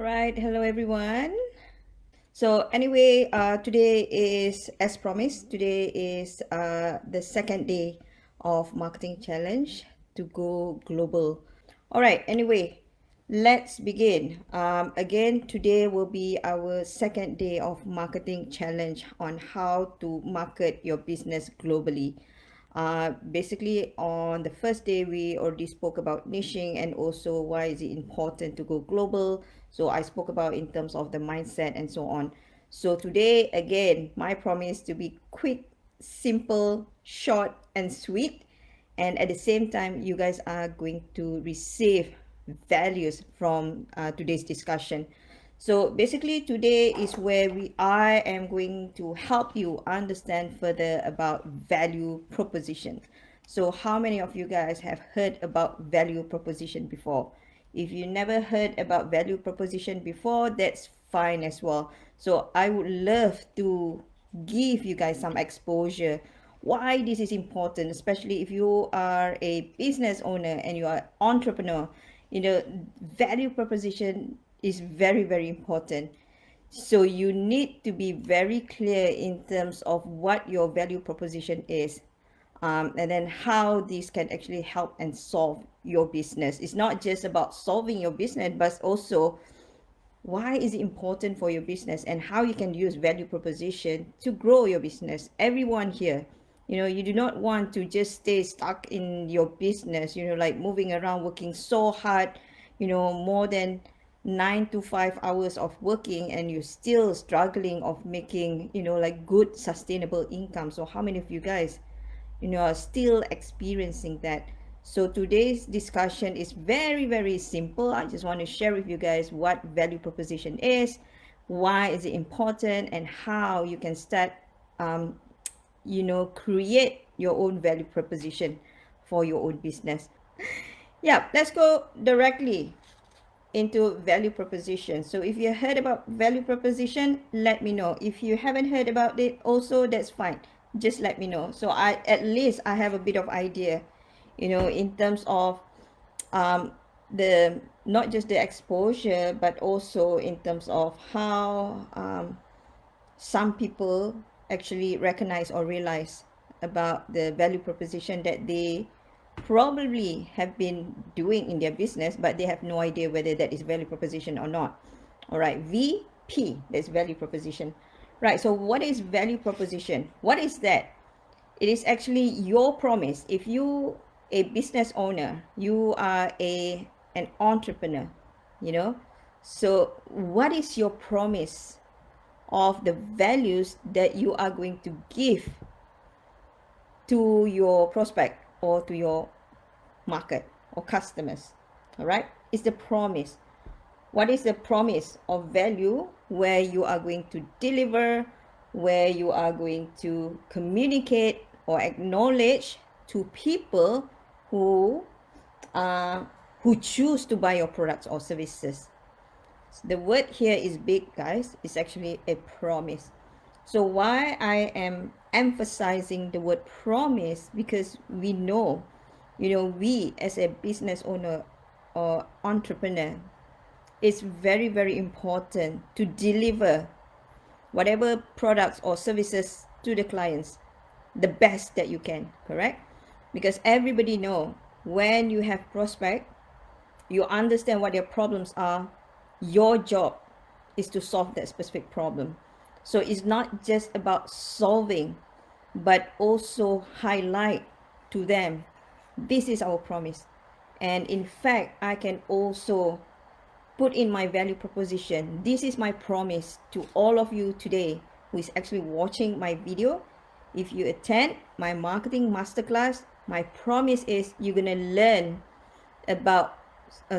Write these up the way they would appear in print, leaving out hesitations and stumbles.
Right, hello everyone. So anyway, today is, as promised, today is the second day of marketing challenge to go global. All right, anyway, let's begin. Again, today will be our second day of marketing challenge on how to market your business globally. Basically, on the first day, we already spoke about niching and also why is it important to go global. So I spoke about in terms of the mindset and so on. So today, again, my promise to be quick, simple, short, and sweet. And at the same time, you guys are going to receive values from today's discussion. So basically today is where I am going to help you understand further about value proposition. So how many of you guys have heard about value proposition before? If you never heard about value proposition before, that's fine as well. So I would love to give you guys some exposure why this is important, especially if you are a business owner and you are entrepreneur. Value proposition is very, very important. So you need to be very clear in terms of what your value proposition is, and then how this can actually help and solve your business. It's not just about solving your business, but also why is it important for your business and how you can use value proposition to grow your business. Everyone here, you do not want to just stay stuck in your business, like moving around working so hard, more than 9 to 5 hours of working, and you're still struggling of making, like good sustainable income. So how many of you guys are still experiencing that? So today's discussion is very, very simple. I just want to share with you guys what value proposition is, why is it important, and how you can start, create your own value proposition for your own business. Yeah, let's go directly into value proposition. So if you heard about value proposition, let me know. If you haven't heard about it also, that's fine. Just let me know. So at least I have a bit of idea, in terms of the not just the exposure, but also in terms of how some people actually recognize or realize about the value proposition that they probably have been doing in their business, but they have no idea whether that is value proposition or not. All right, VP, that's value proposition. Right, so what is value proposition? What is that? It is actually your promise. If you a business owner, you are an entrepreneur, you know. So what is your promise of the values that you are going to give to your prospect or to your market or customers? All right, it's the promise. What is the promise of value where you are going to deliver, where you are going to communicate or acknowledge to people who who choose to buy your products or services? The word here is big, guys. It's actually a promise. So why I am emphasizing the word promise, because we know, we as a business owner or entrepreneur, it's very, very important to deliver whatever products or services to the clients the best that you can, correct? Because everybody know when you have prospect, you understand what their problems are. Your job is to solve that specific problem. So it's not just about solving, but also highlight to them, this is our promise. And in fact, I can also put in my value proposition. This is my promise to all of you today who is actually watching my video. If you attend my marketing masterclass, my promise is you're going to learn about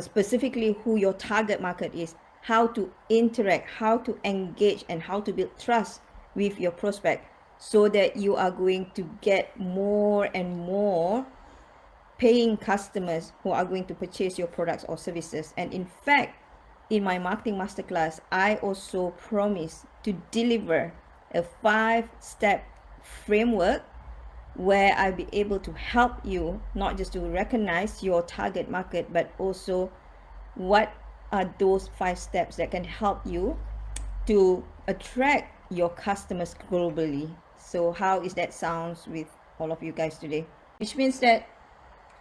specifically who your target market is, how to interact, how to engage, and how to build trust with your prospect, so that you are going to get more and more paying customers who are going to purchase your products or services. And in fact, in my marketing masterclass, I also promise to deliver a 5-step framework where I'll be able to help you not just to recognize your target market, but also what are those 5 steps that can help you to attract your customers globally. So how is that sounds with all of you guys today? Which means that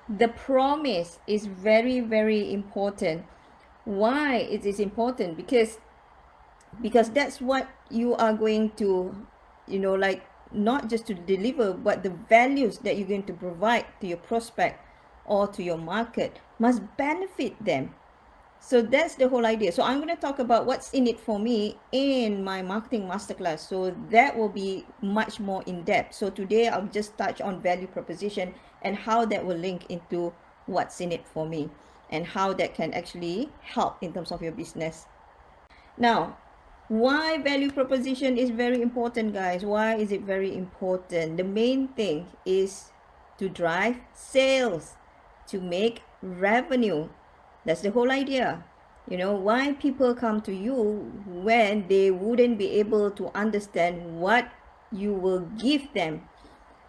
the promise is very, very important. Why it is important? Because that's what you are going to, like, not just to deliver, but the values that you're going to provide to your prospect or to your market must benefit them. So that's the whole idea. So I'm going to talk about what's in it for me in my marketing masterclass. So that will be much more in depth. So today I'll just touch on value proposition and how that will link into what's in it for me and how that can actually help in terms of your business. Now, why value proposition is very important, guys? Why is it very important? The main thing is to drive sales, to make revenue. That's the whole idea. Why people come to you when they wouldn't be able to understand what you will give them,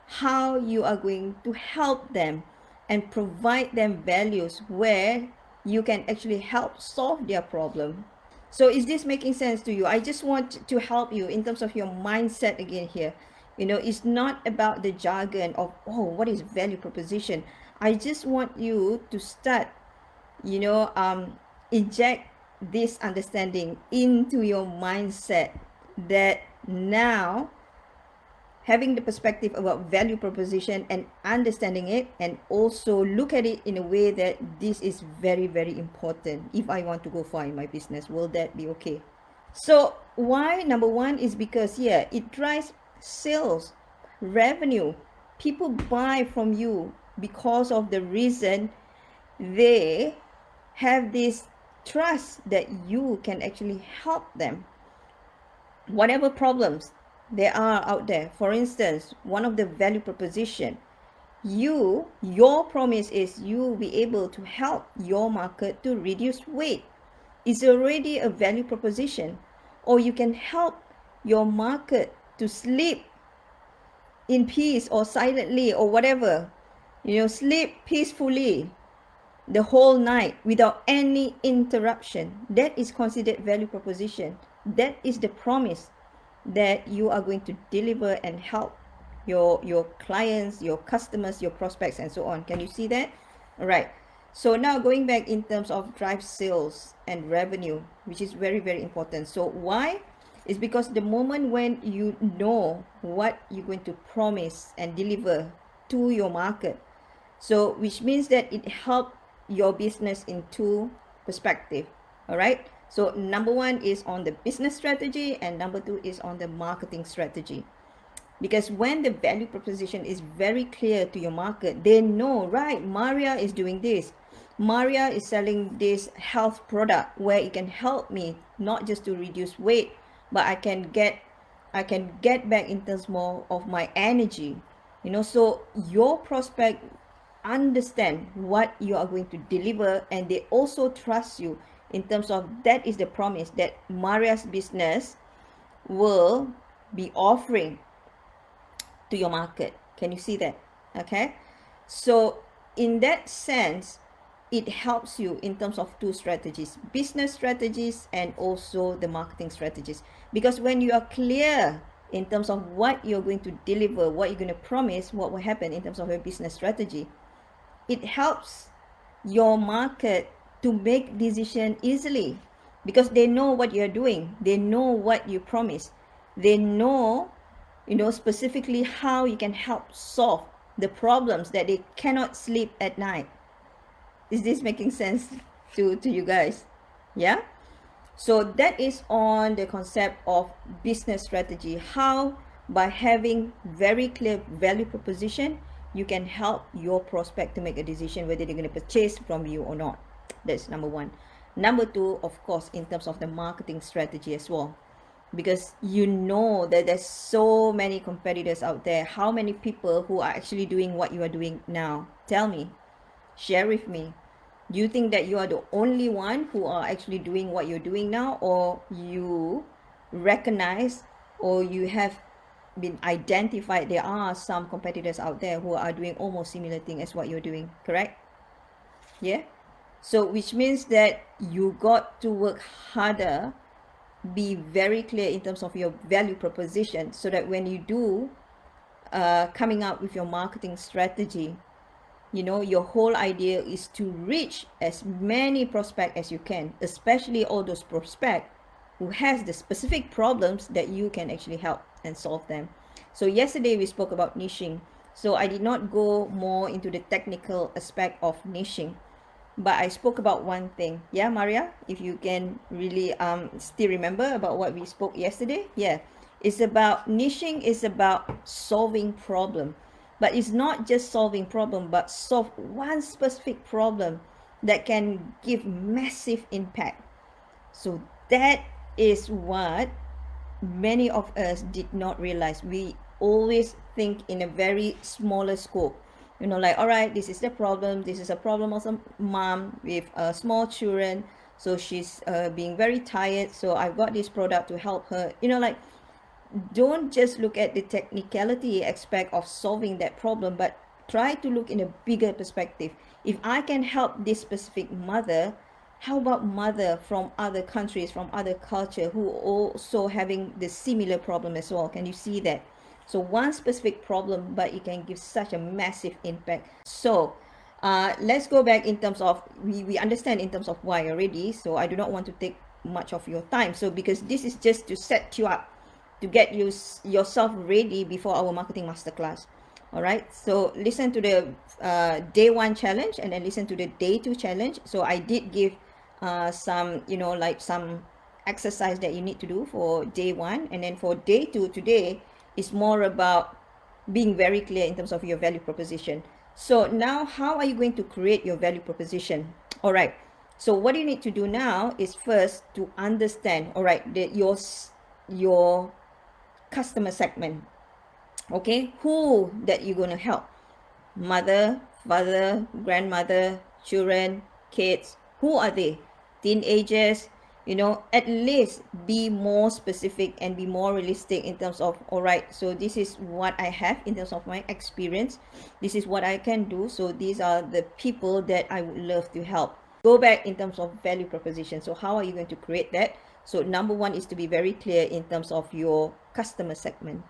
how you are going to help them and provide them values where you can actually help solve their problem. So is this making sense to you? I just want to help you in terms of your mindset again here. It's not about the jargon of, oh, what is value proposition? I just want you to start, inject this understanding into your mindset, that now having the perspective about value proposition and understanding it, and also look at it in a way that this is very, very important. If I want to go far in my business, will that be okay? So why? Number one is because, yeah, it drives sales, revenue. People buy from you because of the reason they have this trust that you can actually help them. Whatever problems there are out there. For instance, one of the value proposition, your promise is you will be able to help your market to reduce weight. It's already a value proposition. Or you can help your market to sleep in peace or silently or whatever. Sleep peacefully the whole night without any interruption. That is considered value proposition. That is the promise that you are going to deliver and help your clients, your customers, your prospects, and so on. Can you see that? All right. So now going back in terms of drive sales and revenue, which is very, very important. So why? It's because the moment when you know what you're going to promise and deliver to your market, so which means that it helps your business in 2 perspectives. All right. So number 1 is on the business strategy, and number 2 is on the marketing strategy. Because when the value proposition is very clear to your market, they know, right, Maria is doing this. Maria is selling this health product where it can help me not just to reduce weight, but I can get back in terms more of my energy. So your prospect understand what you are going to deliver, and they also trust you in terms of that is the promise that Maria's business will be offering to your market. Can you see that? Okay. So in that sense, it helps you in terms of 2 strategies, business strategies and also the marketing strategies. Because when you are clear in terms of what you're going to deliver, what you're going to promise, what will happen in terms of your business strategy, it helps your market to make decision easily, because they know what you're doing, they know what you promise, they know specifically how you can help solve the problems that they cannot sleep at night. Is this making sense to you guys? Yeah. So that is on the concept of business strategy, how by having very clear value proposition you can help your prospect to make a decision whether they're going to purchase from you or not. That's number 1. Number 2, of course, in terms of the marketing strategy as well, because that there's so many competitors out there. How many people who are actually doing what you are doing now? Tell me, share with me. Do you think that you are the only one who are actually doing what you're doing now, or you recognize, or you have been identified there are some competitors out there who are doing almost similar thing as what you're doing? Correct? Yeah. So which means that you got to work harder, be very clear in terms of your value proposition, so that when you do coming up with your marketing strategy, your whole idea is to reach as many prospects as you can, especially all those prospects who has the specific problems that you can actually help and solve them. So yesterday we spoke about niching. So I did not go more into the technical aspect of niching, but I spoke about one thing. Yeah, Maria, if you can really still remember about what we spoke yesterday. Yeah, it's about niching is about solving problem, but it's not just solving problem, but solve one specific problem that can give massive impact. So that is what many of us did not realize. We always think in a very smaller scope, like, all right, this is the problem, this is a problem of some mom with small children, so she's being very tired, so I've got this product to help her. Like, don't just look at the technicality aspect of solving that problem, but try to look in a bigger perspective. If I can help this specific mother, how about mother from other countries, from other culture, who also having the similar problem as well? Can you see that? So one specific problem, but it can give such a massive impact. So let's go back in terms of, we understand in terms of why already, so I do not want to take much of your time. So because this is just to set you up, to get yourself ready before our marketing masterclass. All right, so listen to the day 1 challenge, and then listen to the day 2 challenge. So I did give some, like some exercise that you need to do for day 1, and then for day 2 today is more about being very clear in terms of your value proposition. So now, how are you going to create your value proposition? All right, so what you need to do now is first to understand, all right, your customer segment. Okay, who that you're going to help? Mother, father, grandmother, children, kids. Who are they? Teenagers. At least be more specific and be more realistic in terms of, all right, so this is what I have in terms of my experience, this is what I can do, so these are the people that I would love to help. Go back in terms of value proposition. So how are you going to create that? So number 1 is to be very clear in terms of your customer segment.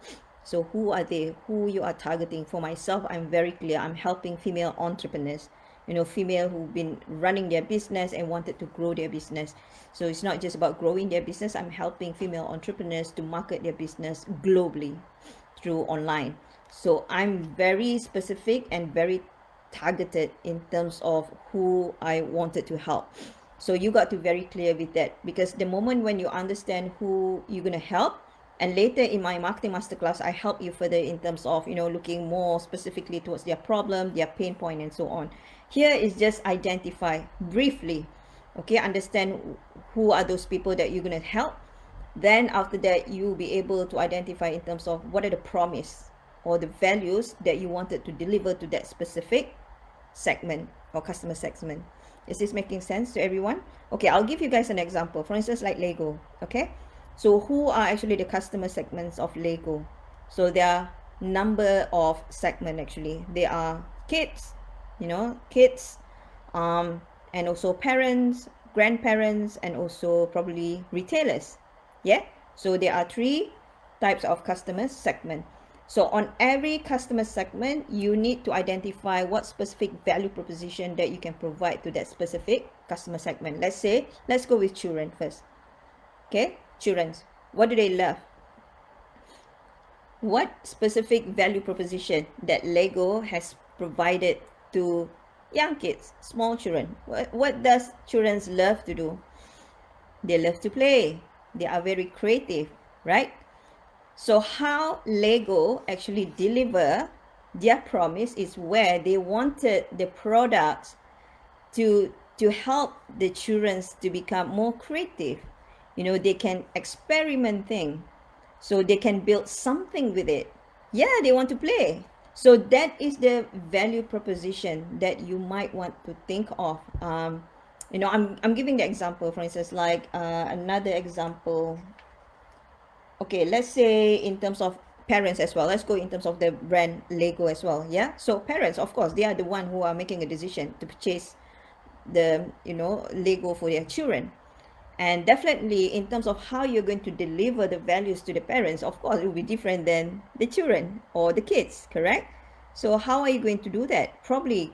So who are they, who you are targeting? For myself, I'm very clear. I'm helping female entrepreneurs, female who've been running their business and wanted to grow their business. So it's not just about growing their business. I'm helping female entrepreneurs to market their business globally through online. So I'm very specific and very targeted in terms of who I wanted to help. So you got to be very clear with that, because the moment when you understand who you're going to help, and later in my marketing masterclass, I help you further in terms of, looking more specifically towards their problem, their pain point, and so on. Here is just identify briefly, okay, understand who are those people that you're going to help. Then after that, you'll be able to identify in terms of what are the promise or the values that you wanted to deliver to that specific segment or customer segment. Is this making sense to everyone? Okay, I'll give you guys an example. For instance, like Lego. Okay, so who are actually the customer segments of Lego? So there are number of segment actually. They are kids, kids, and also parents, grandparents, and also probably retailers. Yeah, so there are 3 types of customer segment. So on every customer segment, you need to identify what specific value proposition that you can provide to that specific customer segment. Let's go with children first. Okay, children, what do they love? What specific value proposition that Lego has provided to young kids, small children? What does children love to do? They love to play. They are very creative, right? So how Lego actually deliver their promise is where they wanted the products to help the children to become more creative. They can experiment things, so they can build something with it. Yeah, they want to play. So that is the value proposition that you might want to think of. I'm giving the example, for instance, like another example. Okay, let's say in terms of parents as well. Let's go in terms of the brand Lego as well. Yeah, so parents, of course, they are the one who are making a decision to purchase the Lego for their children. And definitely in terms of how you're going to deliver the values to the parents, of course it will be different than the children or the kids, correct? So how are you going to do that? Probably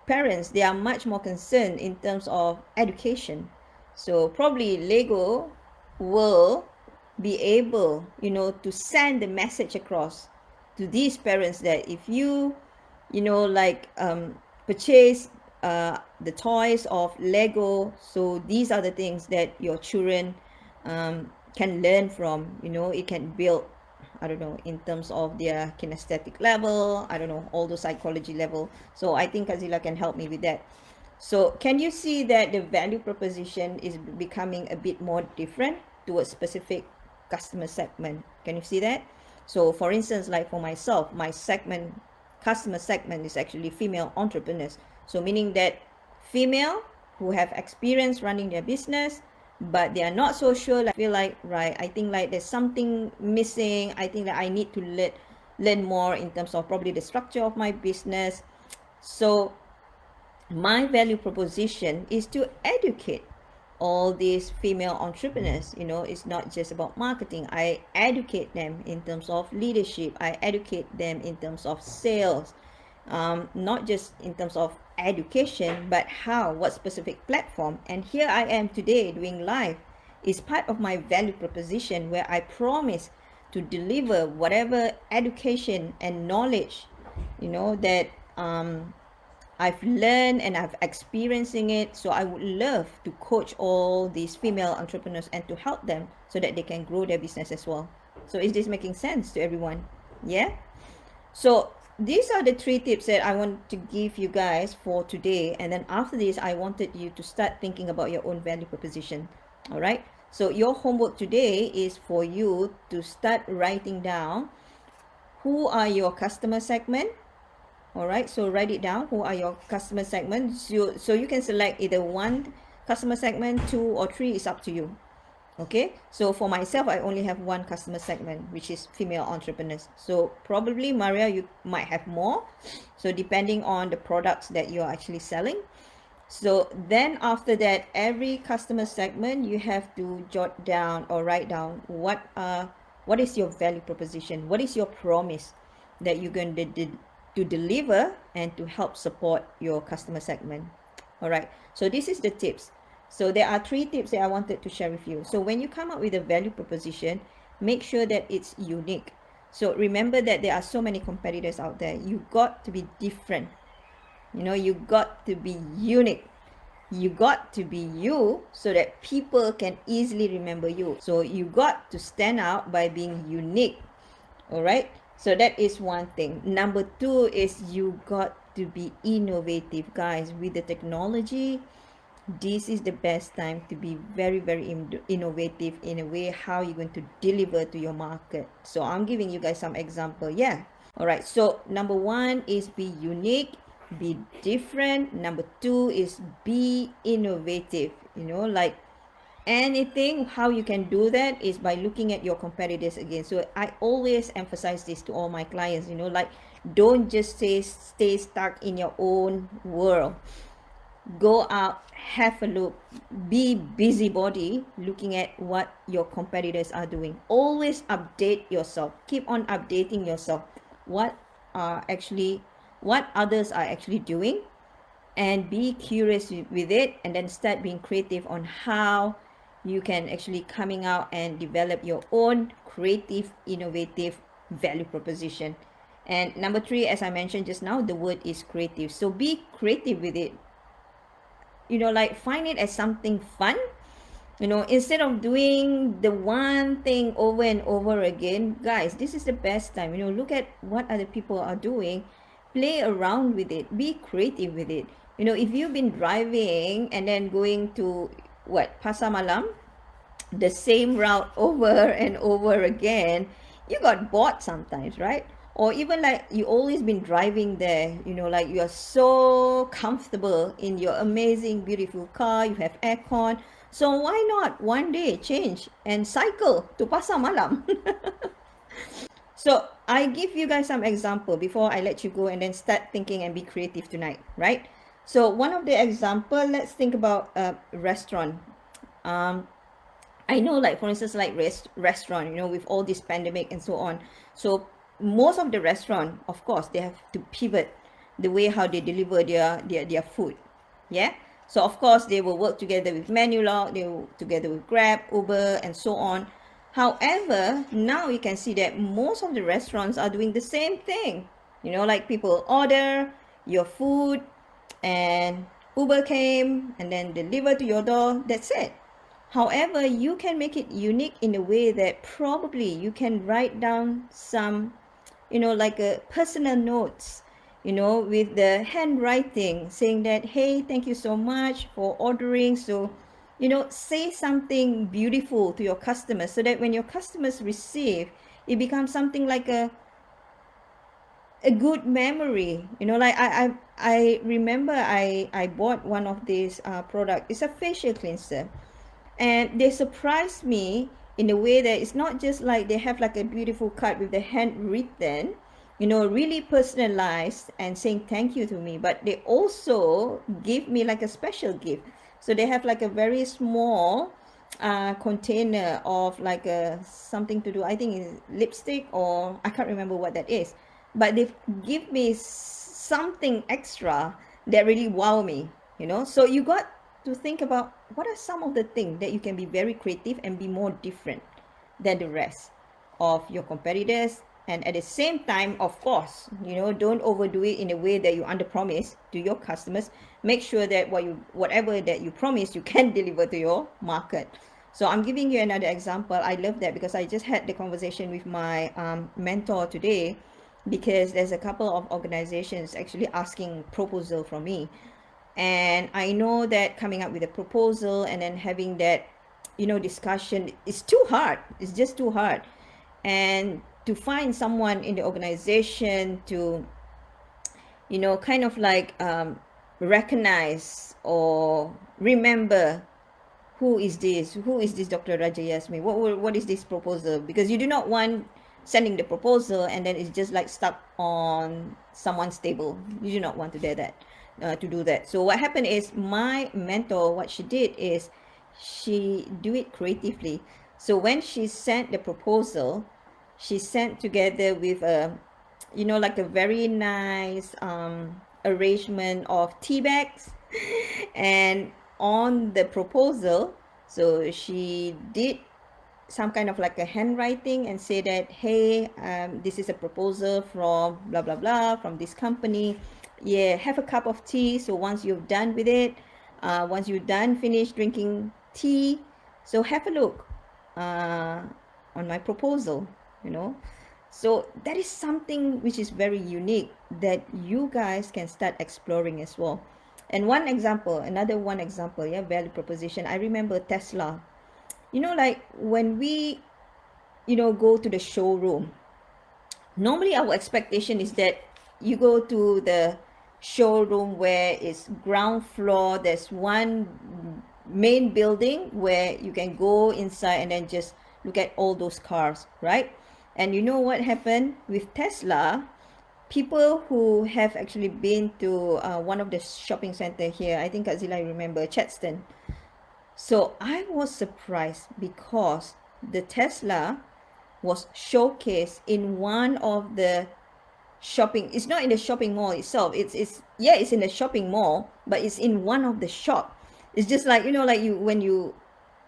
parents, they are much more concerned in terms of education. So probably Lego will be able, to send the message across to these parents that if you, like purchase the toys of Lego, so these are the things that your children can learn from. It can build, I don't know, in terms of their kinesthetic level, I don't know, all the psychology level. So I think Kazila can help me with that. So can you see that the value proposition is becoming a bit more different to a specific customer segment? Can you see that? So for instance, like for myself, my customer segment is actually female entrepreneurs. So meaning that female who have experience running their business, but they are not so sure, like feel like, right, I think like there's something missing. I think that I need to learn more in terms of probably the structure of my business. So my value proposition is to educate all these female entrepreneurs. It's not just about marketing. I educate them in terms of leadership. I educate them in terms of sales, not just in terms of education, but what specific platform. And here I am today doing live is part of my value proposition, where I promise to deliver whatever education and knowledge that I've learned and I've experiencing it. So I would love to coach all these female entrepreneurs and to help them so that they can grow their business as well. So is this making sense to everyone? Yeah. So these are the 3 tips that I want to give you guys for today. And then after this, I wanted you to start thinking about your own value proposition. All right. So your homework today is for you to start writing down who are your customer segment. All right, so write it down. Who are your customer segments? So you can select either 1 customer segment, 2 or 3, is up to you. Okay, so for myself, I only have 1 customer segment, which is female entrepreneurs. So probably Maria, you might have more, so depending on the products that you're actually selling. So then after that, every customer segment, you have to jot down or write down what is your value proposition, what is your promise that you're going to deliver and to help support your customer segment. All right, so this is the tips. So there are 3 tips that I wanted to share with you. So when you come up with a value proposition, make sure that it's unique. So remember that there are so many competitors out there. You got to be different. You got to be unique. You got to be you so that people can easily remember you. So you got to stand out by being unique. All right, so that is one thing. Number 2 is you got to be innovative, guys. With the technology, this is the best time to be very, very innovative in a way how you're going to deliver to your market. So I'm giving you guys some example. Yeah. All right, so number 1 is be unique, be different. Number 2 is be innovative. Like anything, how you can do that is by looking at your competitors again. So I always emphasize this to all my clients, like don't just stay stuck in your own world. Go out, have a look, be busybody looking at what your competitors are doing. Always update yourself, keep on updating yourself, what others are actually doing, and be curious with it, and then start being creative on how you can actually coming out and develop your own creative, innovative value proposition. And number 3, as I mentioned just now, the word is creative. So be creative with it. Like find it as something fun. Instead of doing the one thing over and over again, guys, this is the best time. Look at what other people are doing, play around with it, be creative with it. If you've been driving and then going to Pasar Malam, the same route over and over again, you got bored sometimes, right? Or even like you always been driving there, like you are so comfortable in your amazing beautiful car, you have aircon. So why not one day change and cycle to Pasar Malam? So I give you guys some example before I let you go and then start thinking and be creative tonight, right? So one of the example, let's think about a restaurant. um, I know, like for instance, like restaurant, with all this pandemic and so on. So most of the restaurant, of course, they have to pivot the way how they deliver their food. Yeah. So of course they will work together with Menulog, they will together with Grab, Uber, and so on. However, now you can see that most of the restaurants are doing the same thing. Like people order your food, and Uber came and then deliver to your door. That's it. However, you can make it unique in a way that probably you can write down some, like a personal notes, with the handwriting saying that, hey, thank you so much for ordering. So, say something beautiful to your customers so that when your customers receive, it becomes something like a good memory. Like I remember I bought one of these product. It's a facial cleanser, and they surprised me in a way that it's not just like they have like a beautiful card with the handwritten, really personalized and saying thank you to me, but they also give me like a special gift. So they have like a very small container of like a something to do, I think is lipstick, or I can't remember what that is, but they give me something extra that really wow me. So you got to think about what are some of the things that you can be very creative and be more different than the rest of your competitors. And at the same time, of course, don't overdo it in a way that you under promise to your customers. Make sure that whatever that you promise, you can deliver to your market. So I'm giving you another example. I love that because I just had the conversation with my mentor today, because there's a couple of organizations actually asking proposal from me. And I know that coming up with a proposal and then having that, discussion is too hard. It's just too hard. And to find someone in the organization to, kind of like recognize or remember who is this Dr. Raja Yasmin, what is this proposal, because you do not want sending the proposal and then it's just like stuck on someone's table. You do not want to do that. So what happened is, my mentor, what she did is she do it creatively. So when she sent the proposal, she sent together with a, like a very nice arrangement of tea bags. And on the proposal, so she did some kind of like a handwriting and say that, hey, this is a proposal from blah blah blah, from this company. Yeah, have a cup of tea. So once you're done with it, once you're done finish drinking tea, so have a look on my proposal. So that is something which is very unique that you guys can start exploring as well. And another one example, yeah, value proposition. I remember Tesla. Like when we, go to the showroom, normally our expectation is that you go to the showroom where it's ground floor. There's one main building where you can go inside and then just look at all those cars, right? And you know what happened with Tesla? People who have actually been to one of the shopping center here, I think Kazila, I remember, Chadston. So I was surprised because the Tesla was showcased in one of the shopping. It's not in the shopping mall itself. It's in the shopping mall, but it's in one of the shop. It's just like, like when you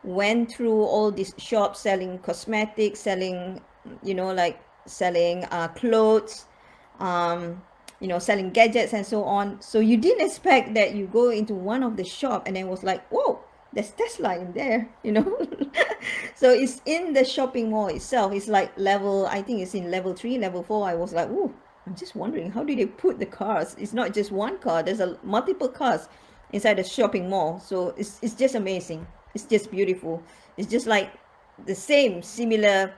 went through all these shops selling cosmetics, selling, like selling clothes, selling gadgets and so on. So you didn't expect that you go into one of the shop and then was like, whoa, there's Tesla in there. So it's in the shopping mall itself. It's like I think it's in level 3, level 4. I was like, oh, I'm just wondering, how do they put the cars? It's not just one car. There's multiple cars inside the shopping mall. So it's just amazing. It's just beautiful. It's just like the similar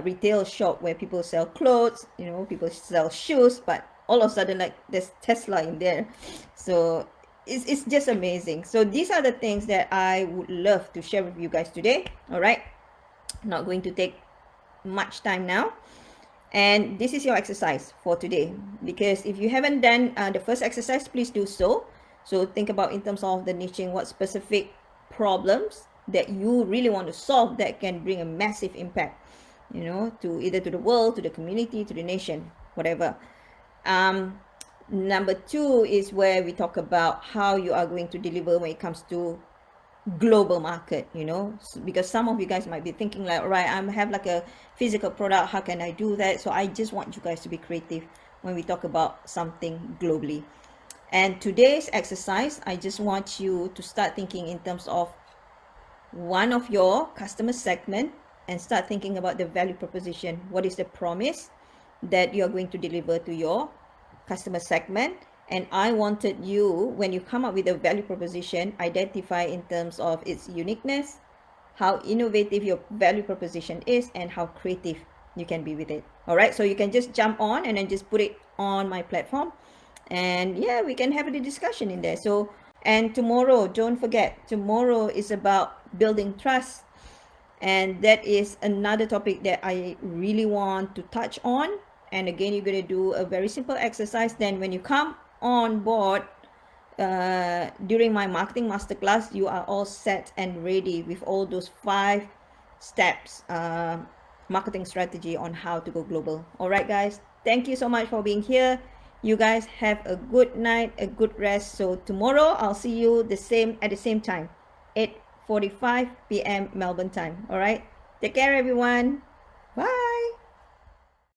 retail shop where people sell clothes, people sell shoes, but all of a sudden, like, there's Tesla in there. So it's just amazing. So these are the things that I would love to share with you guys today. All right, not going to take much time now. And this is your exercise for today, because if you haven't done the first exercise, please do so. So think about in terms of the niching, what specific problems that you really want to solve that can bring a massive impact, to either to the world, to the community, to the nation, whatever. um, Number two is where we talk about how you are going to deliver when it comes to global market, because some of you guys might be thinking like, all right, I have like a physical product, how can I do that? So I just want you guys to be creative when we talk about something globally. And today's exercise, I just want you to start thinking in terms of one of your customer segment and start thinking about the value proposition. What is the promise that you're going to deliver to your customer segment? And I wanted you, when you come up with a value proposition, identify in terms of its uniqueness, how innovative your value proposition is, and how creative you can be with it. All right, so you can just jump on and then just put it on my platform, and yeah, we can have a discussion in there. So, and tomorrow, don't forget, tomorrow is about building trust, and that is another topic that I really want to touch on. And again, you're going to do a very simple exercise. Then when you come on board during my marketing masterclass, you are all set and ready with all those 5 steps marketing strategy on how to go global. All right, guys, thank you so much for being here. You guys have a good night, a good rest. So tomorrow I'll see you at the same time, 8:45 p.m. Melbourne time. All right, take care everyone.